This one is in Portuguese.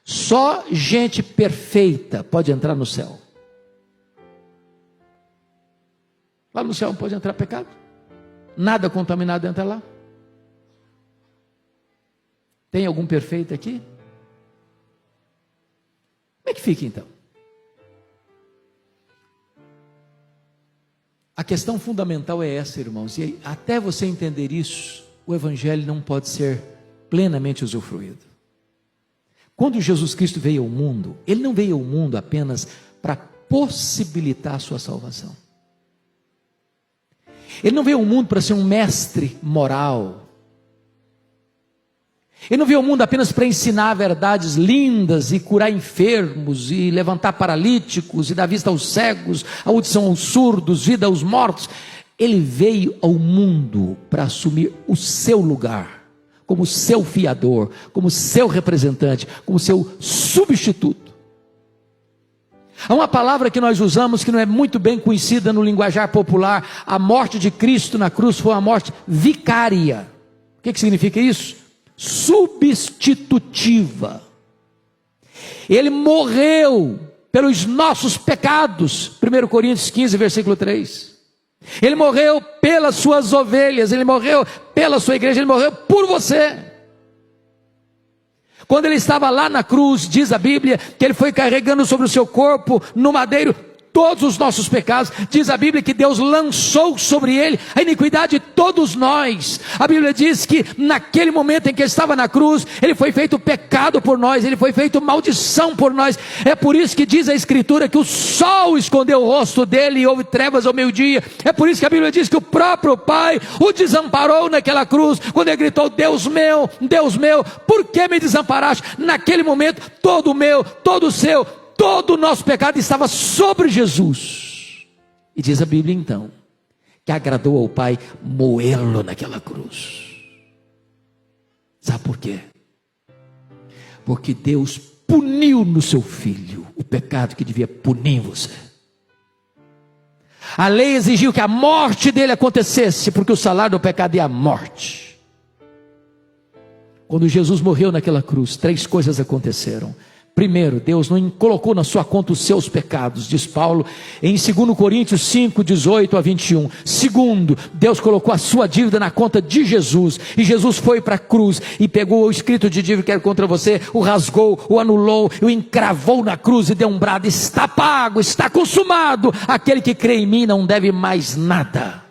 Só gente perfeita pode entrar no céu. Lá no céu não pode entrar pecado. Nada contaminado entra lá. Tem algum perfeito aqui? Como é que fica então? A questão fundamental é essa, irmãos, e até você entender isso, o Evangelho não pode ser plenamente usufruído. Quando Jesus Cristo veio ao mundo, Ele não veio ao mundo apenas para possibilitar a sua salvação. Ele não veio ao mundo para ser um mestre moral. Ele não veio ao mundo apenas para ensinar verdades lindas e curar enfermos e levantar paralíticos e dar vista aos cegos, audição aos surdos, vida aos mortos. Ele veio ao mundo para assumir o seu lugar, como seu fiador, como seu representante, como seu substituto. Há uma palavra que nós usamos que não é muito bem conhecida no linguajar popular. A morte de Cristo na cruz foi uma morte vicária. O que significa isso? Substitutiva. Ele morreu pelos nossos pecados, 1 Coríntios 15, versículo 3. Ele morreu pelas suas ovelhas, ele morreu pela sua igreja, ele morreu por você. Quando ele estava lá na cruz, diz a Bíblia, que ele foi carregando sobre o seu corpo, no madeiro, todos os nossos pecados. Diz a Bíblia que Deus lançou sobre ele a iniquidade de todos nós. A Bíblia diz que naquele momento em que ele estava na cruz, ele foi feito pecado por nós, ele foi feito maldição por nós. É por isso que diz a Escritura que o sol escondeu o rosto dele e houve trevas ao meio-dia. É por isso que a Bíblia diz que o próprio Pai o desamparou naquela cruz, quando ele gritou: Deus meu, por que me desamparaste? Naquele momento, todo o meu, todo o seu, todo o nosso pecado estava sobre Jesus. E diz a Bíblia então, que agradou ao Pai moê-lo naquela cruz. Sabe por quê? Porque Deus puniu no seu Filho o pecado que devia punir em você. A lei exigiu que a morte dele acontecesse, porque o salário do pecado é a morte. Quando Jesus morreu naquela cruz, 3 coisas aconteceram. Primeiro, Deus não colocou na sua conta os seus pecados, diz Paulo em 2 Coríntios 5, 18 a 21. Segundo, Deus colocou a sua dívida na conta de Jesus, e Jesus foi para a cruz e pegou o escrito de dívida que era contra você, o rasgou, o anulou, o encravou na cruz e deu um brado: está pago, está consumado, aquele que crê em mim não deve mais nada.